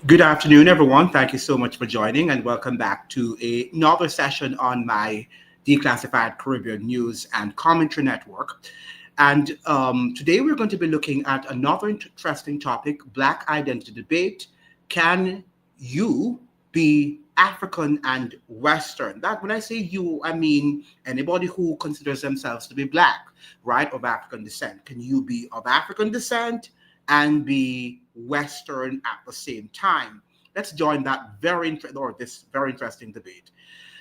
Good afternoon, everyone. Thank you so much for joining, and welcome back to another session on my Declassified Caribbean News and Commentary Network. And today we're going to be looking at another interesting topic, Black identity debate. Can you be African and Western? That when I say you, I mean anybody who considers themselves to be Black, right, of African descent. Can you be of African descent and be Western at the same time? Let's join that this very interesting debate.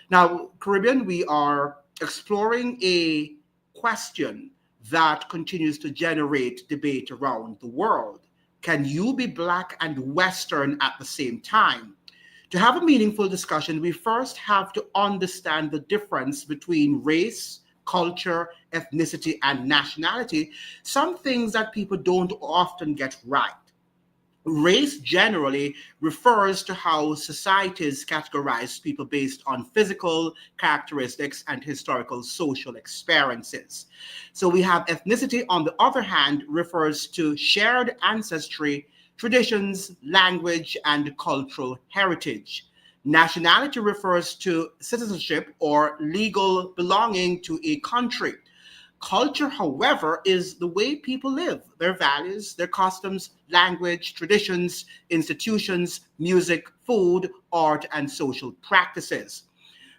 Now, Caribbean, we are exploring a question that continues to generate debate around the world. Can you be Black and Western at the same time? To have a meaningful discussion, we first have to understand the difference between race, culture, ethnicity, and nationality, some things that people don't often get right. Race generally refers to how societies categorize people based on physical characteristics and historical social experiences. So we have ethnicity, on the other hand, refers to shared ancestry, traditions, language, and cultural heritage. Nationality refers to citizenship or legal belonging to a country. Culture, however, is the way people live, their values, their customs, language, traditions, institutions, music, food, art, and social practices.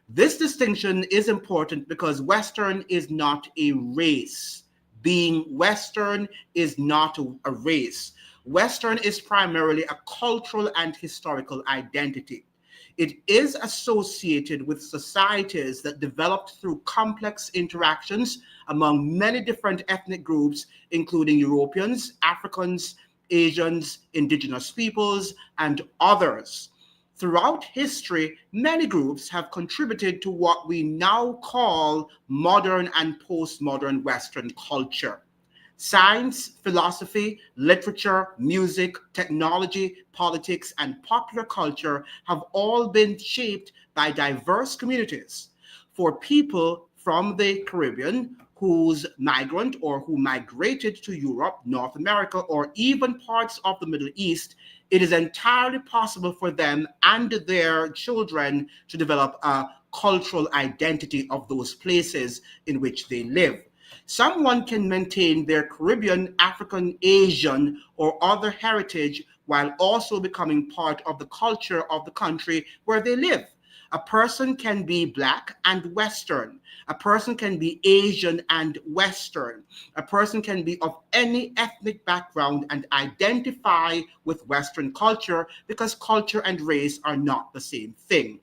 This distinction is important because Western is not a race. Being Western is not a race. Western is primarily a cultural and historical identity. It is associated with societies that developed through complex interactions among many different ethnic groups, including Europeans, Africans, Asians, indigenous peoples, and others. Throughout history, many groups have contributed to what we now call modern and postmodern Western culture. Science, philosophy, literature, music, technology, politics, and popular culture have all been shaped by diverse communities. For people from the Caribbean who's migrant or who migrated to Europe, North America, or even parts of the Middle East, it is entirely possible for them and their children to develop a cultural identity of those places in which they live. Someone can maintain their Caribbean, African, Asian, or other heritage while also becoming part of the culture of the country where they live. A person can be Black and Western. A person can be Asian and Western. A person can be of any ethnic background and identify with Western culture because culture and race are not the same thing.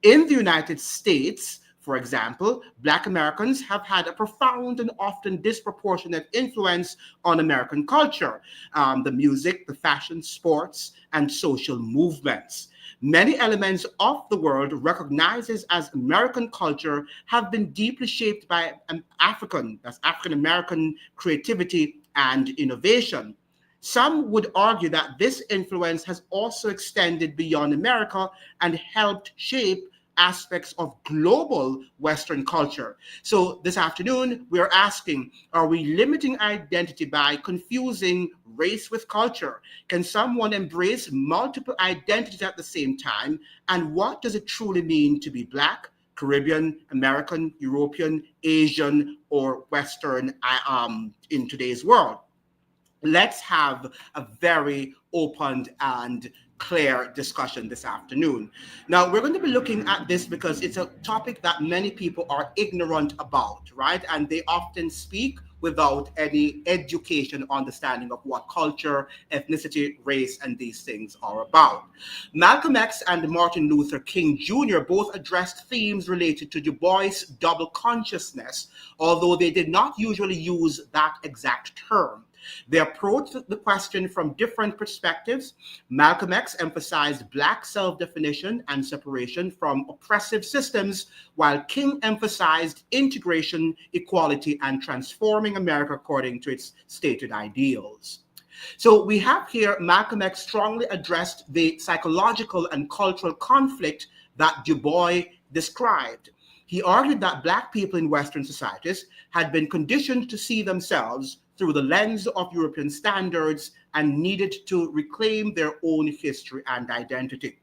In the United States, for example, Black Americans have had a profound and often disproportionate influence on American culture, the music, the fashion, sports, and social movements. Many elements of the world recognized as American culture have been deeply shaped by that's African American creativity and innovation. Some would argue that this influence has also extended beyond America and helped shape aspects of global Western culture. So this afternoon, we're asking, are we limiting identity by confusing race with culture? Can someone embrace multiple identities at the same time? And what does it truly mean to be Black, Caribbean, American, European, Asian, or Western in today's world? Let's have a very open and clear discussion this afternoon. Now, we're going to be looking at this because it's a topic that many people are ignorant about, right? And they often speak without any education, understanding of what culture, ethnicity, race, and these things are about. Malcolm X and Martin Luther King Jr. both addressed themes related to Du Bois' double consciousness, although they did not usually use that exact term. They approached the question from different perspectives. Malcolm X emphasized Black self-definition and separation from oppressive systems, while King emphasized integration, equality, and transforming America according to its stated ideals. So we have here Malcolm X strongly addressed the psychological and cultural conflict that Du Bois described. He argued that Black people in Western societies had been conditioned to see themselves through the lens of European standards and needed to reclaim their own history and identity.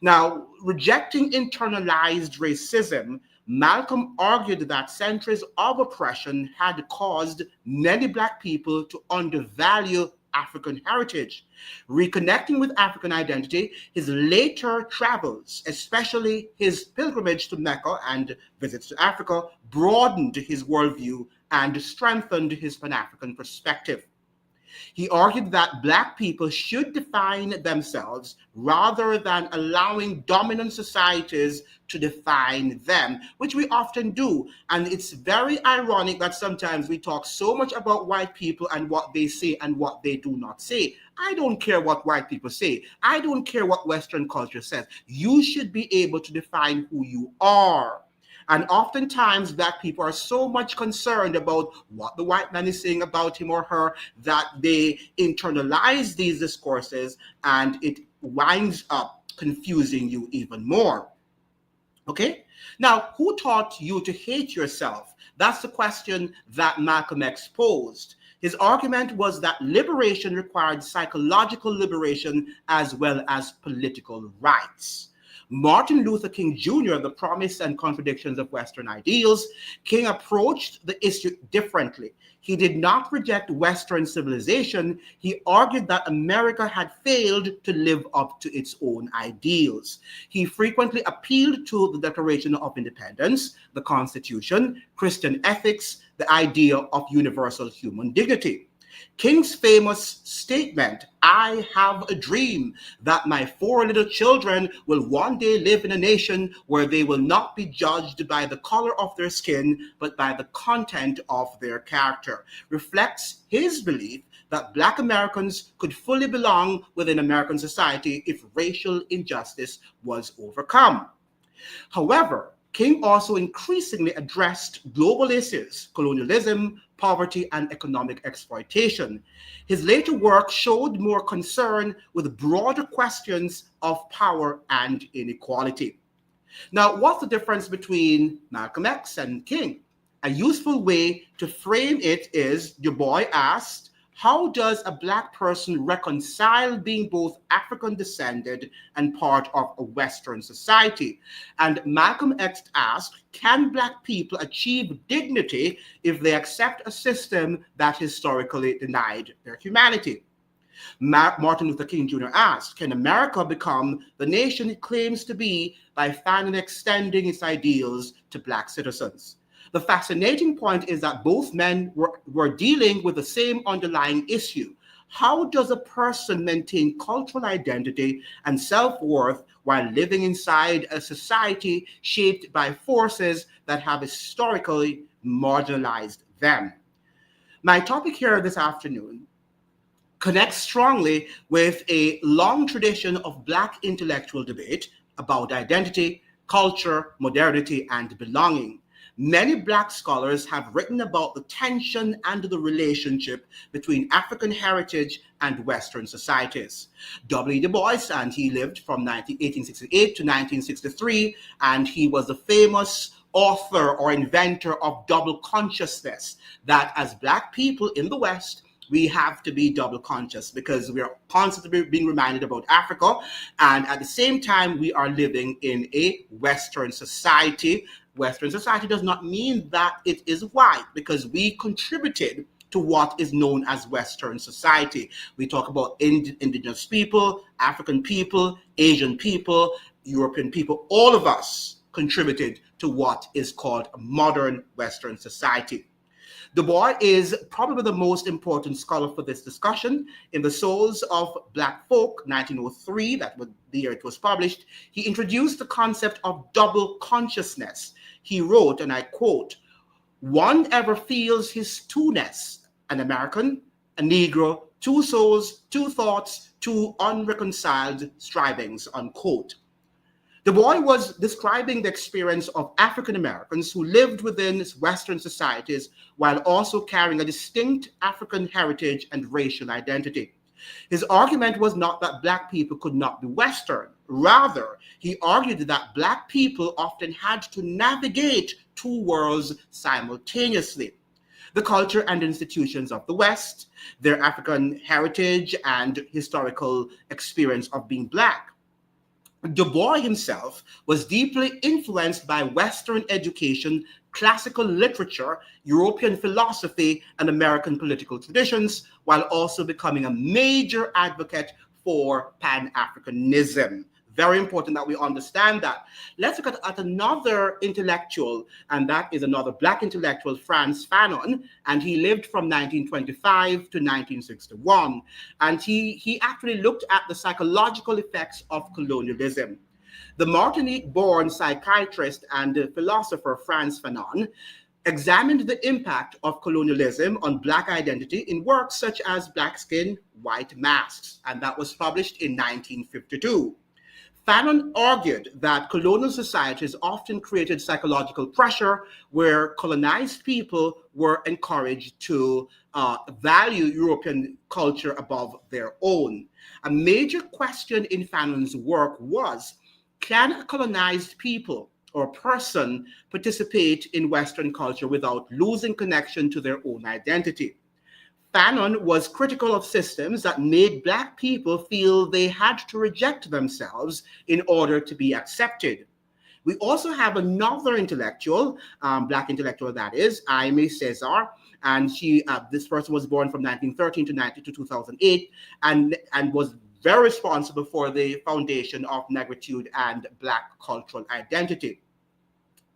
Now, rejecting internalized racism, Malcolm argued that centuries of oppression had caused many Black people to undervalue African heritage. Reconnecting with African identity, his later travels, especially his pilgrimage to Mecca and visits to Africa, broadened his worldview and strengthened his Pan African perspective. He argued that Black people should define themselves rather than allowing dominant societies to define them, which we often do. And it's very ironic that sometimes we talk so much about white people and what they say and what they do not say. I don't care what white people say. I don't care what Western culture says. You should be able to define who you are. And oftentimes, Black people are so much concerned about what the white man is saying about him or her that they internalize these discourses and it winds up confusing you even more. Okay? Now, who taught you to hate yourself? That's the question that Malcolm X posed. His argument was that liberation required psychological liberation as well as political rights. Martin Luther King Jr., The Promise and Contradictions of Western Ideals, King approached the issue differently. He did not reject Western civilization. He argued that America had failed to live up to its own ideals. He frequently appealed to the Declaration of Independence, the Constitution, Christian ethics, the idea of universal human dignity. King's famous statement, "I have a dream that my 4 little children will one day live in a nation where they will not be judged by the color of their skin, but by the content of their character," reflects his belief that Black Americans could fully belong within American society if racial injustice was overcome. However, King also increasingly addressed global issues, colonialism, poverty, and economic exploitation. His later work showed more concern with broader questions of power and inequality. Now, what's the difference between Malcolm X and King? A useful way to frame it is, Du Bois asked, how does a Black person reconcile being both African descended and part of a Western society? And Malcolm X asked, can Black people achieve dignity if they accept a system that historically denied their humanity? Martin Luther King Jr. asked, can America become the nation it claims to be by finally extending its ideals to Black citizens? The fascinating point is that both men were dealing with the same underlying issue. How does a person maintain cultural identity and self-worth while living inside a society shaped by forces that have historically marginalized them? My topic here this afternoon connects strongly with a long tradition of Black intellectual debate about identity, culture, modernity, and belonging. Many Black scholars have written about the tension and the relationship between African heritage and Western societies. W. Du Bois, and he lived from 1868 to 1963, and he was the famous author or inventor of double consciousness, that as Black people in the West, we have to be double conscious because we are constantly being reminded about Africa, and at the same time, we are living in a Western society. Western society does not mean that it is white, because we contributed to what is known as Western society. We talk about indigenous people, African people, Asian people, European people. All of us contributed to what is called modern Western society. Du Bois is probably the most important scholar for this discussion. In The Souls of Black Folk, 1903, that was the year it was published, he introduced the concept of double consciousness. He wrote, and I quote, "One ever feels his two-ness, an American, a Negro, two souls, two thoughts, two unreconciled strivings," unquote. Du Bois was describing the experience of African Americans who lived within Western societies while also carrying a distinct African heritage and racial identity. His argument was not that Black people could not be Western. Rather, he argued that Black people often had to navigate two worlds simultaneously. the culture and institutions of the West, their African heritage and historical experience of being Black. Du Bois himself was deeply influenced by Western education, classical literature, European philosophy, and American political traditions, while also becoming a major advocate for Pan-Africanism. Very important that we understand that. Let's look at another intellectual, and that is another Black intellectual, Frantz Fanon, and he lived from 1925 to 1961. And he actually looked at the psychological effects of colonialism. The Martinique-born psychiatrist and philosopher Frantz Fanon examined the impact of colonialism on Black identity in works such as Black Skin, White Masks, and that was published in 1952. Fanon argued that colonial societies often created psychological pressure where colonized people were encouraged to value European culture above their own. A major question in Fanon's work was, can a colonized people or person participate in Western culture without losing connection to their own identity? Fanon was critical of systems that made Black people feel they had to reject themselves in order to be accepted. We also have another intellectual, Black intellectual that is, Aimé Césaire, and this person was born from 1913 to 2008 and was very responsible for the foundation of negritude and Black cultural identity.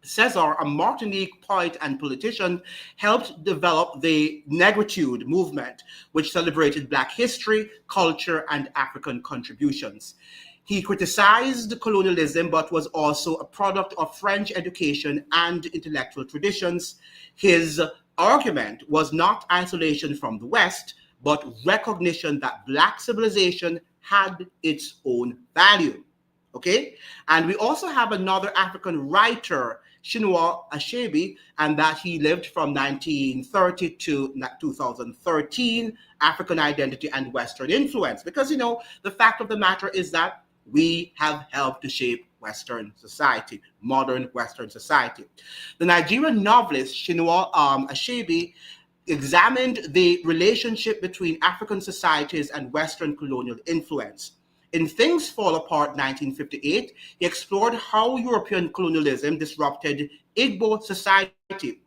Césaire, a Martinique poet and politician, helped develop the negritude movement, which celebrated Black history, culture, and African contributions. He criticized colonialism, but was also a product of French education and intellectual traditions. His argument was not isolation from the West, but recognition that Black civilization had its own value. Okay? And we also have another African writer, Chinua Achebe, and that he lived from 1930 to 2013, African identity and Western influence. Because, the fact of the matter is that we have helped to shape Western society, modern Western society. The Nigerian novelist Chinua Achebe examined the relationship between African societies and Western colonial influence. In Things Fall Apart 1958, he explored how European colonialism disrupted Igbo society.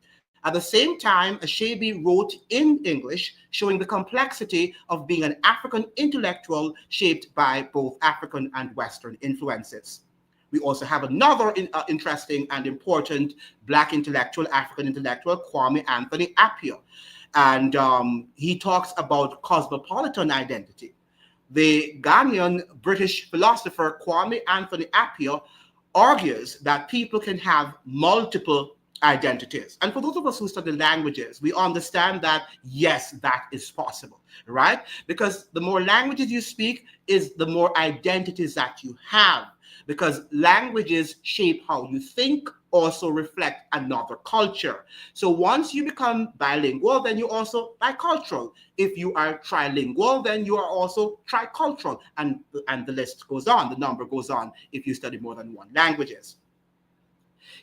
At the same time, Achebe wrote in English, showing the complexity of being an African intellectual shaped by both African and Western influences. We also have another interesting and important Black intellectual, African intellectual, Kwame Anthony Appiah. And he talks about cosmopolitan identity. The Ghanaian British philosopher Kwame Anthony Appiah argues that people can have multiple identities. And for those of us who study languages, we understand that, yes, that is possible, right? Because the more languages you speak is the more identities that you have. Because languages shape how you think, also reflect another culture. So once you become bilingual, then you're also bicultural. If you are trilingual, then you are also tricultural. And the list goes on, the number goes on if you study more than one languages.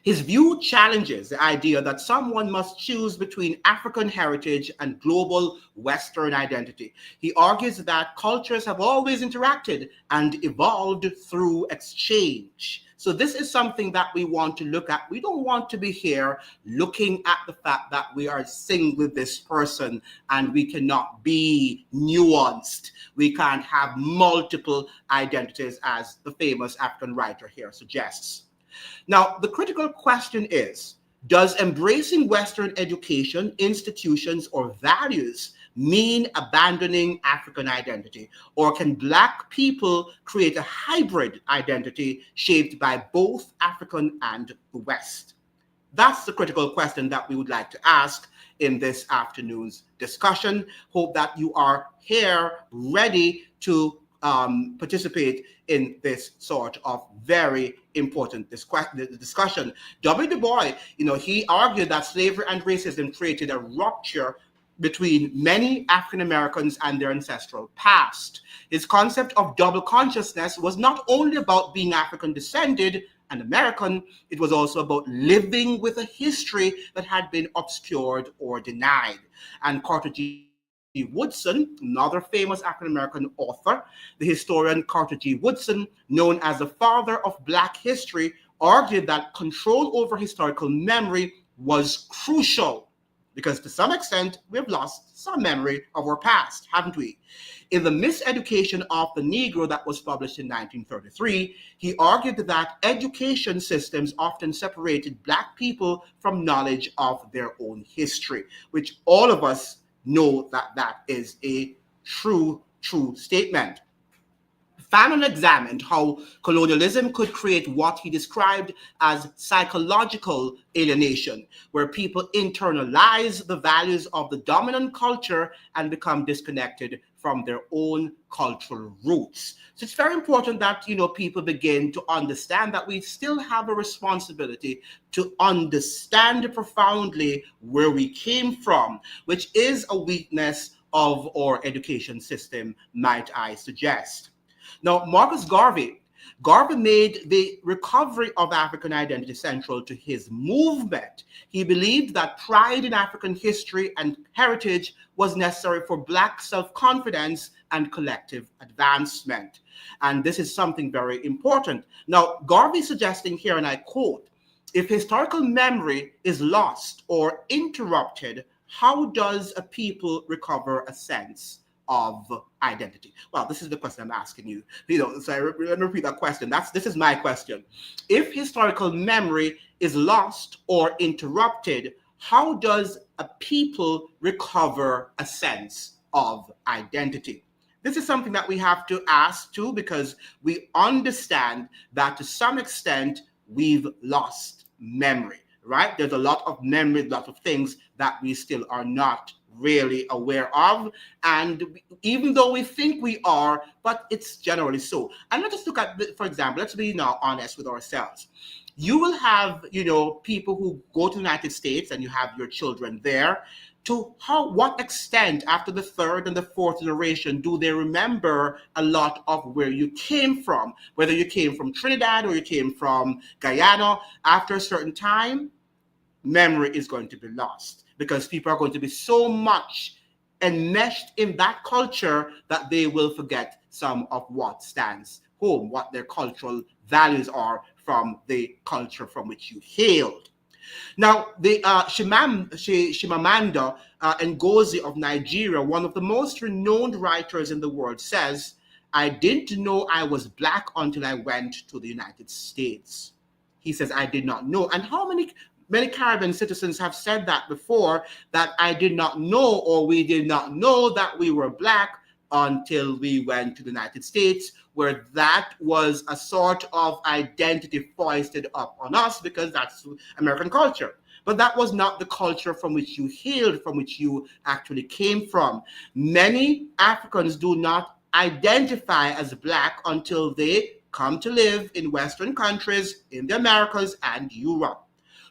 His view challenges the idea that someone must choose between African heritage and global Western identity. He argues that cultures have always interacted and evolved through exchange. So this is something that we want to look at. We don't want to be here looking at the fact that we are single this person and we cannot be nuanced. We can't have multiple identities, as the famous African writer here suggests. Now, the critical question is, does embracing Western education, institutions, or values mean abandoning African identity? Or can Black people create a hybrid identity shaped by both African and the West? That's the critical question that we would like to ask in this afternoon's discussion. Hope that you are here ready to participate in this sort of very important discussion. W. Du Bois, he argued that slavery and racism created a rupture between many African Americans and their ancestral past. His concept of double consciousness was not only about being African descended and American, it was also about living with a history that had been obscured or denied. And Carter G. Woodson, another famous African-American author, the historian Carter G. Woodson, known as the father of Black history, argued that control over historical memory was crucial because to some extent we've lost some memory of our past, haven't we? In The Miseducation of the Negro that was published in 1933, he argued that education systems often separated Black people from knowledge of their own history, which all of us know that that is a true statement. Fanon examined how colonialism could create what he described as psychological alienation, where people internalize the values of the dominant culture and become disconnected from their own cultural roots. So it's very important that people begin to understand that we still have a responsibility to understand profoundly where we came from, which is a weakness of our education system, might I suggest. Now, Marcus Garvey made the recovery of African identity central to his movement. He believed that pride in African history and heritage was necessary for Black self-confidence and collective advancement. And this is something very important. Now, Garvey is suggesting here, and I quote, "If historical memory is lost or interrupted, how does a people recover a sense of identity?" Well, this is the question I'm asking you. So let me repeat that question. This is my question. If historical memory is lost or interrupted, how does a people recover a sense of identity? This is something that we have to ask too, because we understand that to some extent we've lost memory, right? There's a lot of memory, a lot of things that we still are not really aware of, and even though we think we are, but it's generally so. And let's just look at, for example, let's be now honest with ourselves. You will have, people who go to the United States and you have your children there. To what extent after the third and the fourth generation do they remember a lot of where you came from? Whether you came from Trinidad or you came from Guyana, after a certain time, memory is going to be lost, because people are going to be so much enmeshed in that culture that they will forget some of what stands home, what their cultural values are from the culture from which you hailed. Now, the Chimamanda Ngozi of Nigeria, one of the most renowned writers in the world, says, "I didn't know I was Black until I went to the United States." He says, "I did not know." And how many Caribbean citizens have said that before, that I did not know, or we did not know that we were Black until we went to the United States, where that was a sort of identity foisted up on us because that's American culture. But that was not the culture from which you hailed, from which you actually came from. Many Africans do not identify as Black until they come to live in Western countries, in the Americas and Europe.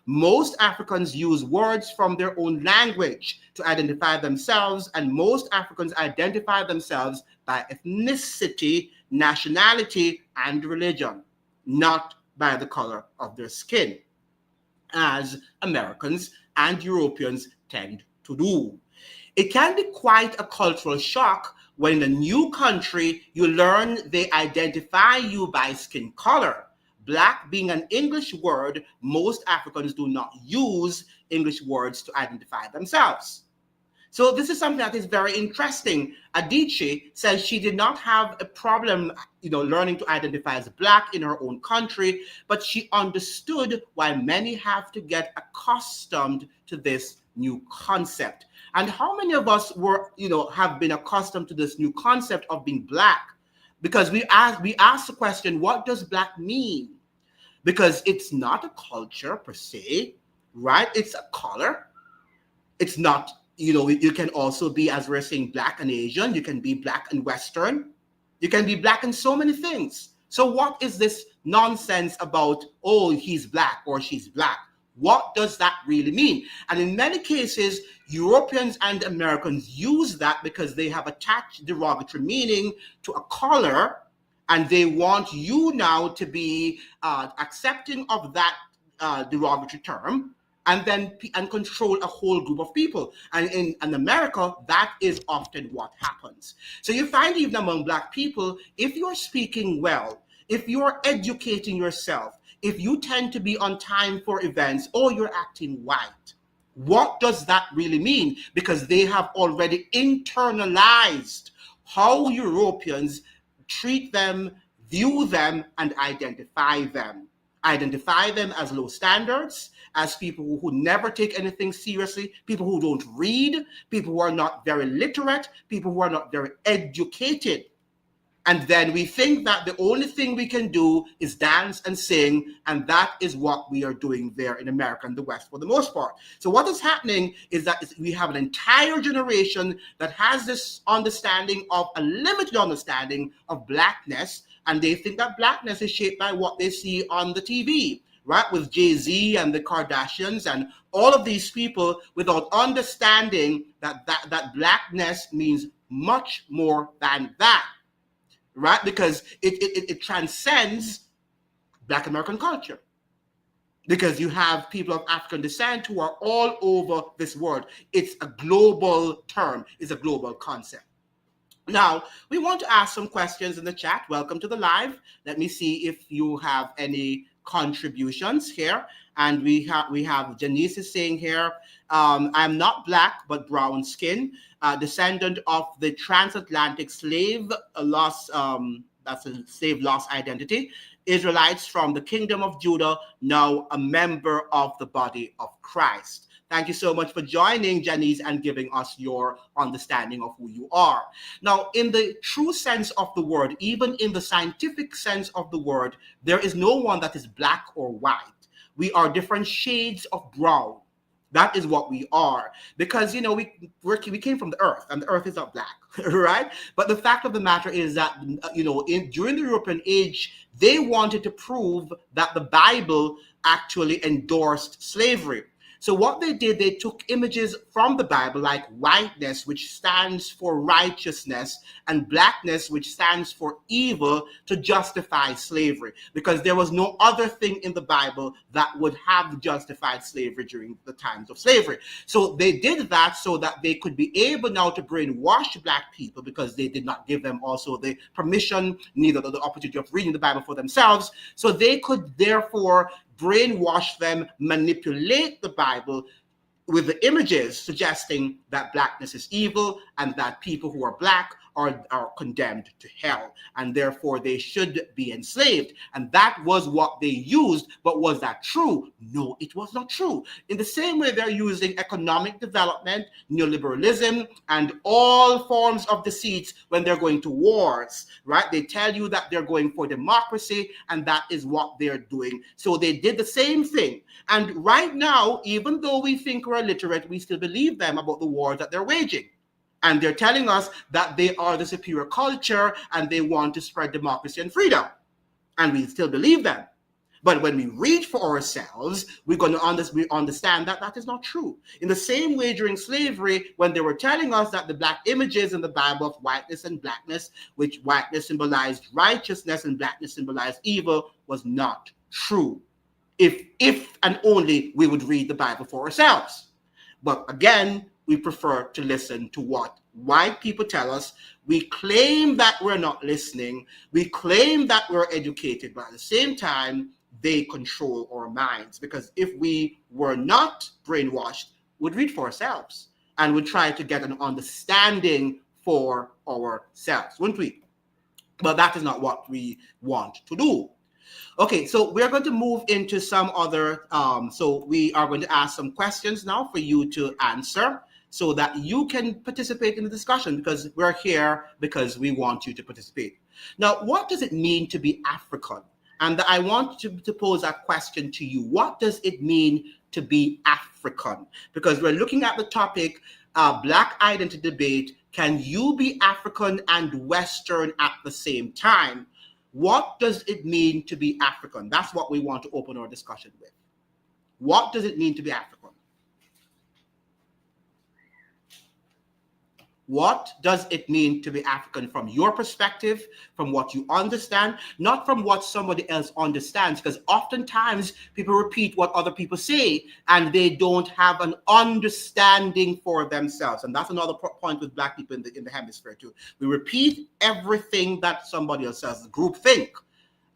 Most Africans use words from their own language to identify themselves, and most Africans identify themselves by ethnicity, nationality, and religion, not by the color of their skin, as Americans and Europeans tend to do. It can be quite a cultural shock when in a new country you learn they identify you by skin color. Black being an English word, most Africans do not use English words to identify themselves. So this is something that is very interesting. Adichie says she did not have a problem, learning to identify as Black in her own country, but she understood why many have to get accustomed to this new concept. And how many of us have been accustomed to this new concept of being Black? Because we ask the question, what does Black mean? Because it's not a culture per se, right? It's a color. It's not, you can also be, as we're saying, Black and Asian. You can be Black and Western. You can be Black in so many things. So what is this nonsense about, oh, he's Black or she's Black? What does that really mean? And in many cases, Europeans and Americans use that because they have attached derogatory meaning to a color, And they want you now to be accepting of that derogatory term, and then and control a whole group of people. And in America, that is often what happens. So you find even among Black people, if you're speaking well, if you're educating yourself, if you tend to be on time for events, or you're acting white, what does that really mean? Because they have already internalized how Europeans treat them, view them, and identify them. Identify them as low standards, as people who never take anything seriously, people who don't read, people who are not very literate, people who are not very educated. And then we think that the only thing we can do is dance and sing, and that is what we are doing there in America and the West for the most part. So what is happening is that we have an entire generation that has this understanding of a limited understanding of Blackness, and they think that Blackness is shaped by what they see on the TV, right? With Jay-Z and the Kardashians and all of these people, without understanding that Blackness means much more than that. Right? Because it transcends Black American culture. Because you have people of African descent who are all over this world. It's a global term, it's a global concept. Now, we want to ask some questions in the chat. Welcome to the live. Let me see if you have any contributions here. And we have Janice is saying here, I'm not Black, but brown skin, descendant of the transatlantic slave loss, that's a slave loss identity. Israelites from the kingdom of Judah, now a member of the body of Christ. Thank you so much for joining, Janice, and giving us your understanding of who you are. Now, in the true sense of the word, even in the scientific sense of the word, there is no one that is black or white. We are different shades of brown. That is what we are. Because, you know, we came from the earth, and the earth is not black, right? But the fact of the matter is that, you know, during the European age, they wanted to prove that the Bible actually endorsed slavery. So what they did, they took images from the Bible, like whiteness, which stands for righteousness, and blackness, which stands for evil, to justify slavery, because there was no other thing in the Bible that would have justified slavery during the times of slavery. So they did that so that they could be able now to brainwash Black people, because they did not give them also the permission, neither the opportunity of reading the Bible for themselves. So they could therefore brainwash them, manipulate the Bible with the images suggesting that blackness is evil and that people who are Black are condemned to hell, and therefore they should be enslaved. And that was what they used. But was that true? No, it was not true. In the same way, they're using economic development, neoliberalism, and all forms of deceit when they're going to wars, right? They tell you that they're going for democracy, and that is what they're doing. So they did the same thing. And right now, even though we think we're illiterate, we still believe them about the war that they're waging. And they're telling us that they are the superior culture and they want to spread democracy and freedom. And we still believe them. But when we read for ourselves, we're going to understand that that is not true. In the same way, during slavery, when they were telling us that the Black images in the Bible of whiteness and blackness, which whiteness symbolized righteousness and blackness symbolized evil, was not true. If and only we would read the Bible for ourselves. But again, we prefer to listen to what white people tell us. We claim that we're not listening. We claim that we're educated, but at the same time, they control our minds. Because if we were not brainwashed, we'd read for ourselves and would try to get an understanding for ourselves, wouldn't we? But that is not what we want to do. Okay, so we're going to move into some other, so we are going to ask some questions now for you to answer so that you can participate in the discussion, because we're here because we want you to participate. Now, what does it mean to be African? And I want to pose that question to you. What does it mean to be African? Because we're looking at the topic, Black identity debate. Can you be African and Western at the same time? What does it mean to be African? That's what we want to open our discussion with. What does it mean to be African? What does it mean to be African from your perspective, from what you understand, not from what somebody else understands? Because oftentimes people repeat what other people say and they don't have an understanding for themselves. And that's another point with Black people in the hemisphere too. We repeat everything that somebody else says, group think,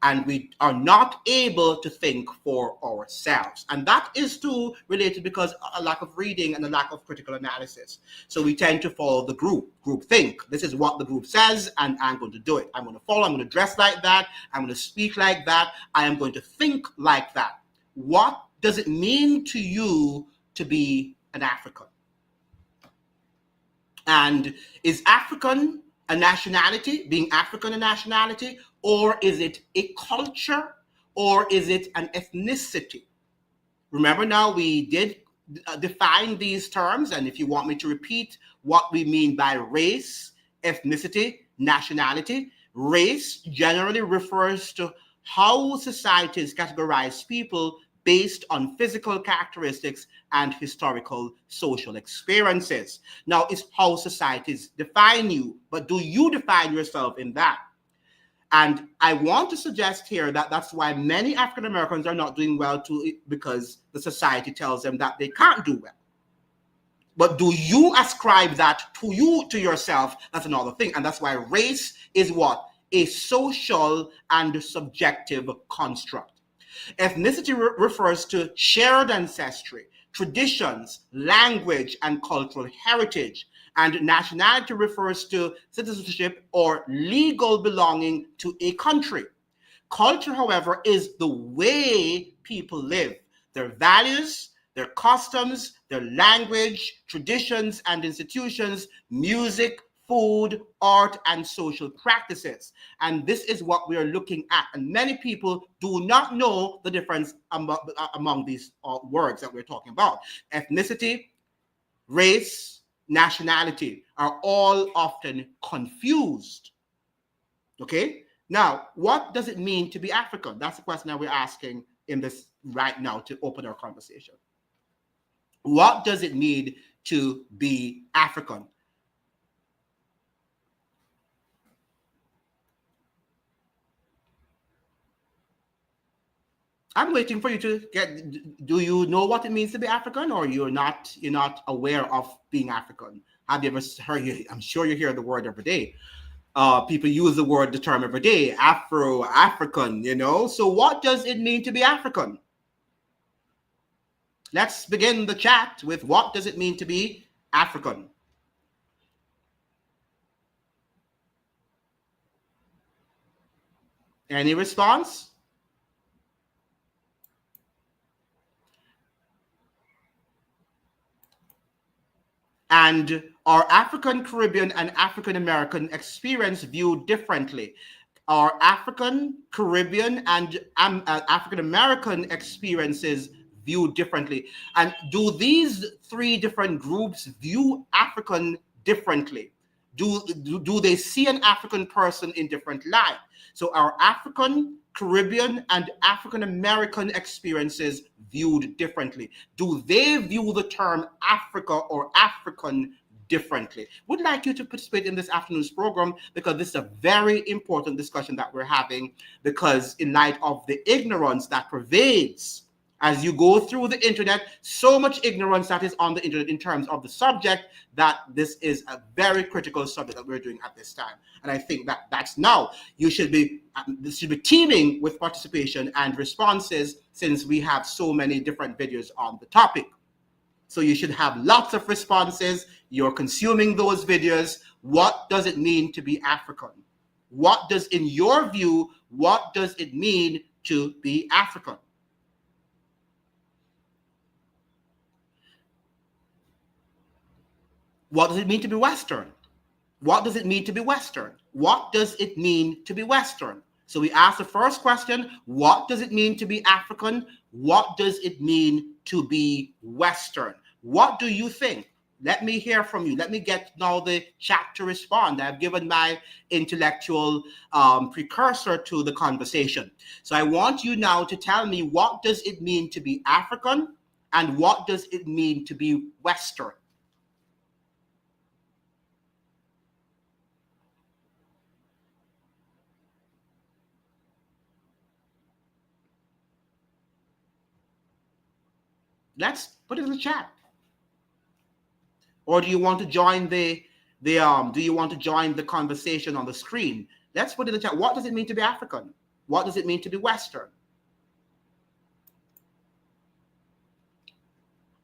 and we are not able to think for ourselves. And that is too related because a lack of reading and a lack of critical analysis. So we tend to follow the group think. This is what the group says, and I'm going to do it. I'm going to follow, I'm going to dress like that, I'm going to speak like that, I am going to think like that. What does it mean to you to be an African? And is African a nationality, being African a nationality, or is it a culture, or is it an ethnicity? Remember now, we did define these terms, and if you want me to repeat what we mean by race, ethnicity, nationality, race generally refers to how societies categorize people based on physical characteristics and historical social experiences. Now, it's how societies define you, but do you define yourself in that? And I want to suggest here that that's why many African Americans are not doing well too, because the society tells them that they can't do well. But do you ascribe that to yourself? That's another thing. And that's why race is what? A social and subjective construct. Ethnicity refers to shared ancestry, traditions, language, and cultural heritage. And nationality refers to citizenship or legal belonging to a country. Culture, however, is the way people live, their values, their customs, their language, traditions and institutions, music, food, art, and social practices. And this is what we are looking at. And many people do not know the difference among these words that we're talking about. Ethnicity, race, nationality are all often confused. Okay? Now, what does it mean to be African? That's the question that we're asking in this right now to open our conversation. What does it mean to be African? I'm waiting for you to get. Do you know what it means to be African, or you're not aware of being African? Have you ever heard? I'm sure you hear the word every day. People use the term every day. African. So what does it mean to be African? Let's begin the chat with what does it mean to be African? Any response? And are African Caribbean and African American experience viewed differently? Are African Caribbean and African American experiences viewed differently? And do these three different groups view African differently? Do they see an African person in different light? So are African, Caribbean, and African American experiences viewed differently? Do they view the term Africa or African differently? Would like you to participate in this afternoon's program, because this is a very important discussion that we're having, because in light of the ignorance that pervades as you go through the internet, so much ignorance that is on the internet in terms of the subject, that this is a very critical subject that we're doing at this time. And I think that's now. This should be teeming with participation and responses, since we have so many different videos on the topic. So you should have lots of responses. You're consuming those videos. What does it mean to be African? In your view, what does it mean to be African? What does it mean to be Western? What does it mean to be Western? What does it mean to be Western? So we asked the first question, what does it mean to be African? What does it mean to be Western? What do you think? Let me hear from you. Let me get now the chat to respond. I've given my intellectual precursor to the conversation. So I want you now to tell me, what does it mean to be African, and what does it mean to be Western? Let's put it in the chat. Or do you want to join do you want to join the conversation on the screen? Let's put it in the chat. What does it mean to be African? What does it mean to be Western?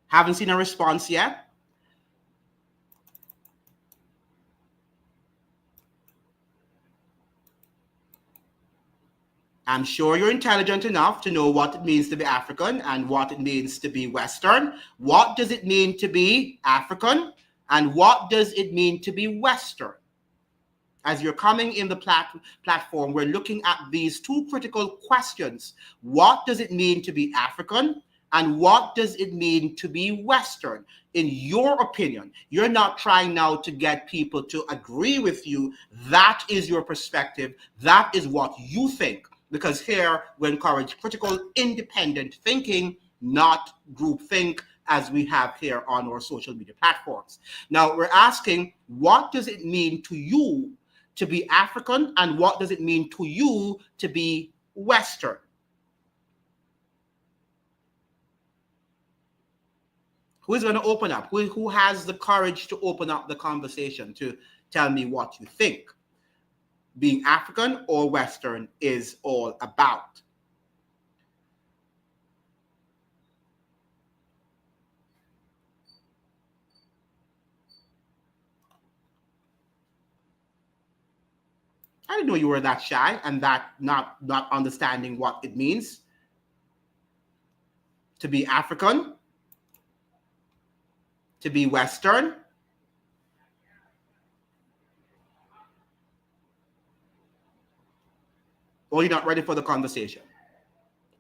Haven't seen a response yet. I'm sure you're intelligent enough to know what it means to be African and what it means to be Western. What does it mean to be African? And what does it mean to be Western? As you're coming in the platform, we're looking at these two critical questions. What does it mean to be African? And what does it mean to be Western? In your opinion, you're not trying now to get people to agree with you. That is your perspective. That is what you think. Because here we encourage critical, independent thinking, not groupthink, as we have here on our social media platforms. Now, we're asking, what does it mean to you to be African, and what does it mean to you to be Western? Who is going to open up? Who has the courage to open up the conversation to tell me what you think being African or Western is all about? I didn't know you were that shy and that not understanding what it means to be African, to be Western. Or you're not ready for the conversation?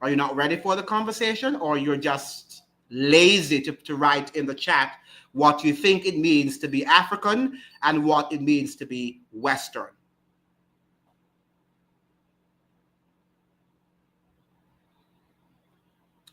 Are you not ready for the conversation, or you're just lazy to write in the chat what you think it means to be African and what it means to be Western?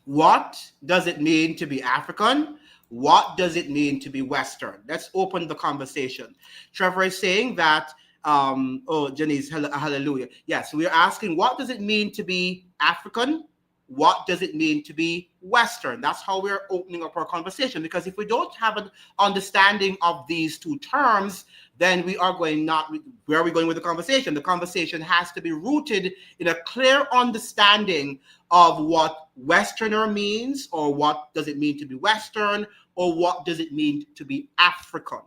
What does it mean to be African? What does it mean to be Western? Let's open the conversation. Trevor is saying that, oh, Janice, hallelujah. Yes, we're asking, what does it mean to be African? What does it mean to be Western? That's how we're opening up our conversation. Because if we don't have an understanding of these two terms, then we are going not, where are we going with the conversation? The conversation has to be rooted in a clear understanding of what Westerner means, or what does it mean to be Western, or what does it mean to be African.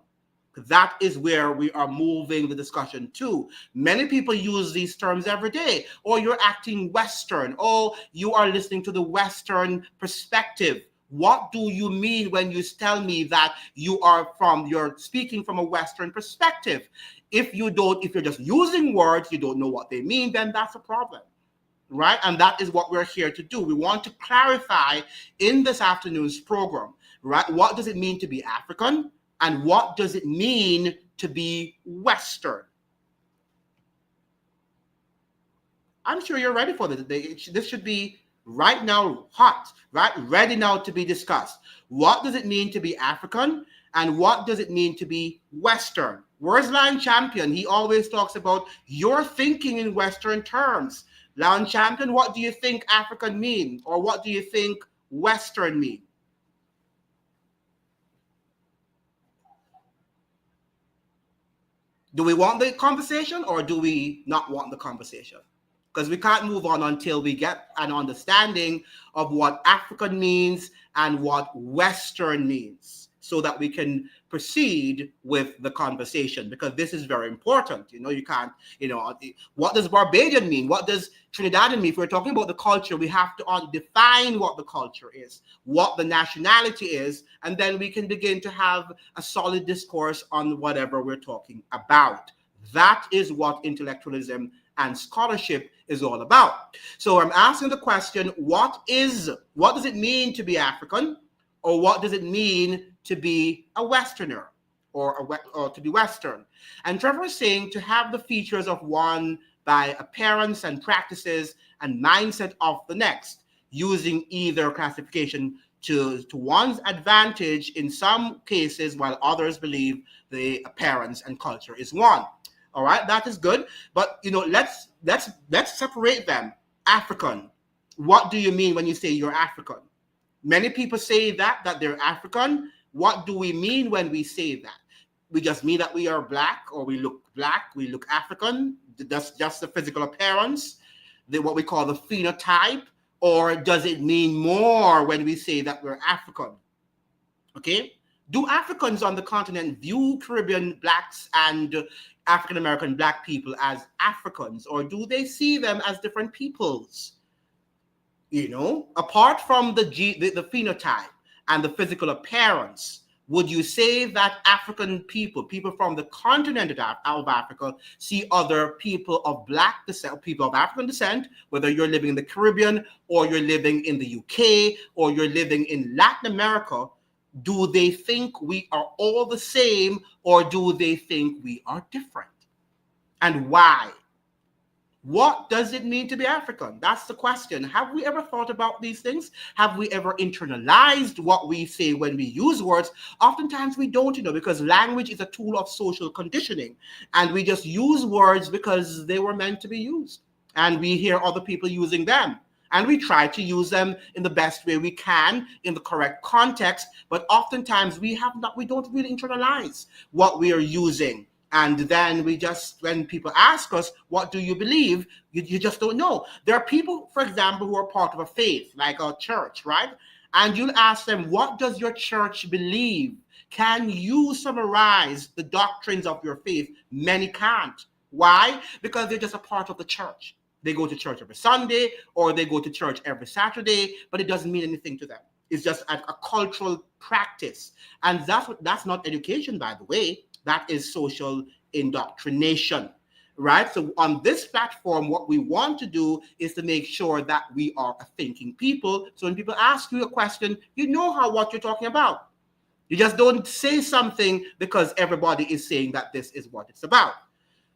That is where we are moving the discussion to. Many people use these terms every day. Oh, you're acting Western. Oh, you are listening to the Western perspective. What do you mean when you tell me that you're speaking from a Western perspective? If you're just using words, you don't know what they mean, then that's a problem. Right? And that is what we're here to do. We want to clarify in this afternoon's program, right? What does it mean to be African? And what does it mean to be Western? I'm sure you're ready for this. This should be right now hot, right? Ready now to be discussed. What does it mean to be African? And what does it mean to be Western? Where's Lion Champion? He always talks about you're thinking in Western terms. Lion Champion, what do you think African mean? Or what do you think Western mean? Do we want the conversation, or do we not want the conversation? Because we can't move on until we get an understanding of what African means and what Western means, so that we can proceed with the conversation, because this is very important. You can't, what does Barbadian mean? What does Trinidadian mean? If we're talking about the culture, we have to define what the culture is, what the nationality is, and then we can begin to have a solid discourse on whatever we're talking about. That is what intellectualism and scholarship is all about. So I'm asking the question, what does it mean to be African? Or what does it mean to be a Westerner, or to be Western? And Trevor is saying to have the features of one by appearance and practices and mindset of the next, using either classification to one's advantage in some cases, while others believe the appearance and culture is one. All right, that is good. But let's separate them. African. What do you mean when you say you're African? Many people say that they're African. What do we mean when we say that? We just mean that we are black, or we look African. That's just the physical appearance, what we call the phenotype, or does it mean more when we say that we're African? Okay. Do Africans on the continent view Caribbean blacks and African American black people as Africans, or do they see them as different peoples? Apart from the phenotype and the physical appearance, would you say that African people from the continent of Africa, see other people of black descent, people of African descent, whether you're living in the Caribbean or you're living in the UK or you're living in Latin America? Do they think we are all the same, or do they think we are different? And why? What does it mean to be African? That's the question. Have we ever thought about these things? Have we ever internalized what we say when we use words? Oftentimes we don't, because language is a tool of social conditioning, and we just use words because they were meant to be used. And we hear other people using them, and we try to use them in the best way we can in the correct context. But oftentimes we don't really internalize what we are using. And then when people ask us, what do you believe? You just don't know. There are people, for example, who are part of a faith, like a church, right? And you'll ask them, what does your church believe? Can you summarize the doctrines of your faith? Many can't. Why? Because they're just a part of the church. They go to church every Sunday, or they go to church every Saturday, but it doesn't mean anything to them. It's just a cultural practice. And that's not education, by the way. That is social indoctrination, right? So on this platform, what we want to do is to make sure that we are a thinking people. So when people ask you a question, you know what you're talking about. You just don't say something because everybody is saying that this is what it's about.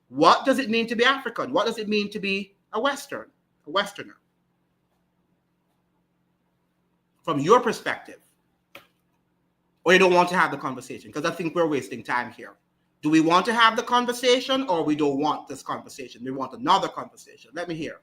What does it mean to be African? What does it mean to be a Westerner? From your perspective. Or you don't want to have the conversation? Because I think we're wasting time here. Do we want to have the conversation, or we don't want this conversation? We want another conversation. Let me hear.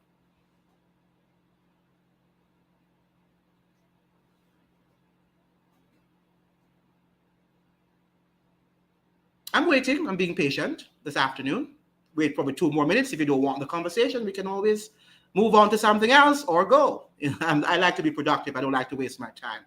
I'm waiting. I'm being patient this afternoon. Wait probably 2 more minutes. If you don't want the conversation, we can always move on to something else or go. I like to be productive. I don't like to waste my time.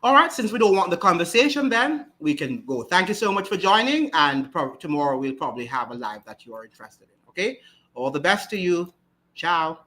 All right, since we don't want the conversation, then we can go. Thank you so much for joining, and tomorrow we'll probably have a live that you are interested in. Okay, all the best to you. Ciao.